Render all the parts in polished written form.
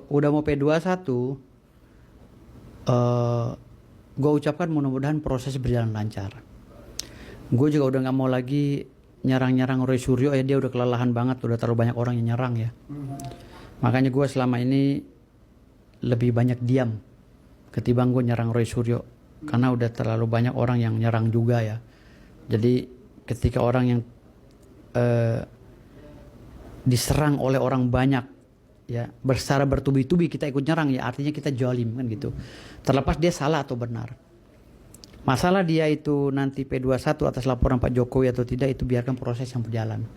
udah mau P21, gue ucapkan mudah-mudahan proses berjalan lancar. Gue juga udah nggak mau lagi nyerang Roy Suryo ya, dia udah kelelahan banget, udah terlalu banyak orang yang nyerang ya. Makanya gue selama ini lebih banyak diam ketimbang gue nyerang Roy Suryo, karena udah terlalu banyak orang yang nyerang juga ya. Jadi ketika orang yang diserang oleh orang banyak ya, secara bertubi-tubi kita ikut nyerang ya, artinya kita jolim kan gitu. Terlepas dia salah atau benar. Masalah dia itu nanti P21 atas laporan Pak Jokowi atau tidak, itu biarkan proses yang berjalan.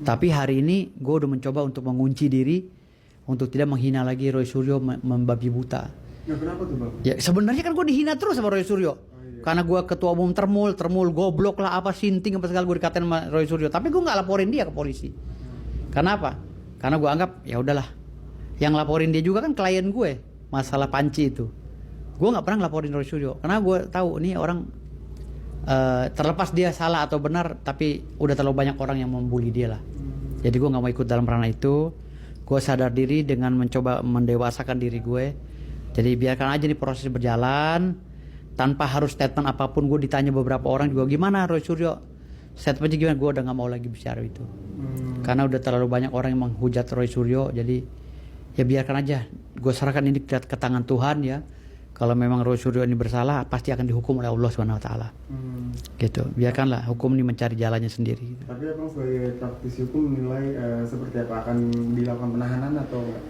Tapi hari ini gue udah mencoba untuk mengunci diri untuk tidak menghina lagi Roy Suryo membabi buta. Ya kenapa tuh Bang? Ya sebenarnya kan gue dihina terus sama Roy Suryo. Karena gue ketua umum termul goblok lah, apa sinting apa segala gue dikatain sama Roy Suryo. Tapi gue nggak laporin dia ke polisi. Kenapa? Karena gue anggap ya udahlah. Yang laporin dia juga kan klien gue, masalah panci itu. Gue nggak pernah laporin Roy Suryo karena gue tahu nih orang terlepas dia salah atau benar, tapi udah terlalu banyak orang yang membuli dia lah. Jadi gue nggak mau ikut dalam ranah itu. Gue sadar diri dengan mencoba mendewasakan diri gue. Jadi biarkan aja nih proses berjalan tanpa harus statement apapun. Gue ditanya beberapa orang juga, gimana Roy Suryo, statementnya gimana? Gue udah nggak mau lagi bicara itu. Karena udah terlalu banyak orang yang menghujat Roy Suryo. Jadi ya biarkan aja. Gue serahkan ini ke tangan Tuhan ya. Kalau memang Roy Suryo ini bersalah, pasti akan dihukum oleh Allah Subhanahu Wa Taala. Gitu. Biarkanlah hukum ini mencari jalannya sendiri. Tapi Abang sebagai praktisi hukum menilai seperti apa, akan dilakukan penahanan atau enggak?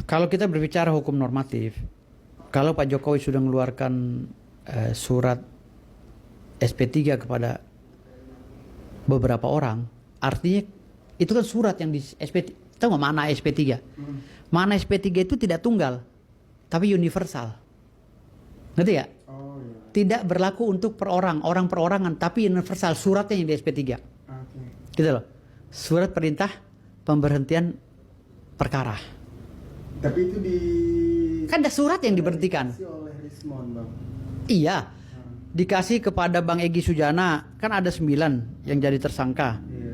Kalau kita berbicara hukum normatif, kalau Pak Jokowi sudah mengeluarkan surat SP3 kepada beberapa orang, artinya itu kan surat yang di SP3. Tahu nggak mana SP3? Mana SP3 itu tidak tunggal, tapi universal. Ngerti ya? Oh iya. Tidak berlaku untuk orang perorangan, tapi universal suratnya yang di SP3. Oke. Gitu loh. Surat perintah pemberhentian perkara. Tapi itu Kan ada surat yang diberhentikan. dikasih oleh Rismon Bang. Iya. Dikasih kepada Bang Egy Sujana, kan ada 9 yang jadi tersangka. Iya.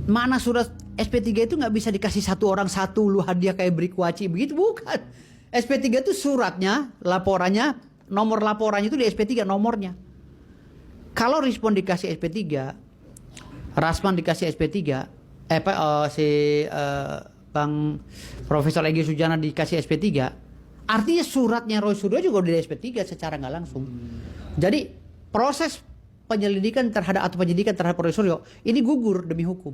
Mana surat SP3 itu nggak bisa dikasih satu orang satu, lu hadiah kayak beri kuaci begitu, bukan. SP3 itu suratnya, laporannya, nomor laporannya itu di SP3 nomornya. Kalau Respon dikasih SP3, Rasman dikasih SP3, Bang Profesor Egy Sujana dikasih SP3, artinya suratnya Roy Suryo juga di SP3 secara nggak langsung. Jadi proses penyelidikan terhadap Roy Suryo ini gugur demi hukum,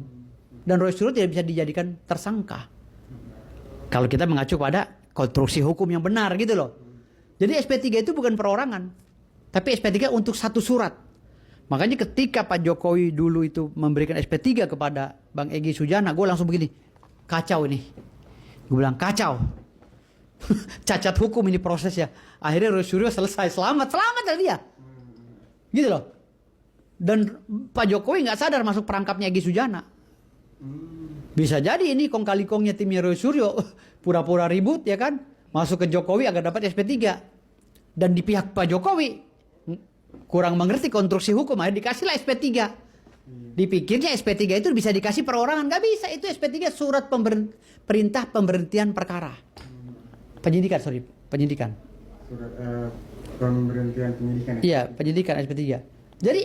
dan Roy Suryo tidak bisa dijadikan tersangka kalau kita mengacu pada konstruksi hukum yang benar gitu loh. Jadi SP3 itu bukan perorangan, tapi SP3 untuk satu surat. Makanya ketika Pak Jokowi dulu itu memberikan SP3 kepada Bang Egy Sujana, gue langsung begini, kacau ini. Gue bilang kacau. Cacat hukum ini prosesnya. Akhirnya Roy Suryo selesai, selamat dari dia. Gitu loh. Dan Pak Jokowi nggak sadar masuk perangkapnya Egy Sujana. Bisa jadi ini kong kali kongnya timnya Roy Suryo pura-pura ribut ya kan, masuk ke Jokowi agar dapat SP3. Dan di pihak Pak Jokowi kurang mengerti konstruksi hukum, akhirnya dikasihlah SP3. Dipikirnya SP3 itu bisa dikasih perorangan, nggak bisa. Itu SP3 surat perintah pemberhentian perkara. Penyidikan. Surat pemberhentian penyidikan. Iya, penyidikan SP3. Jadi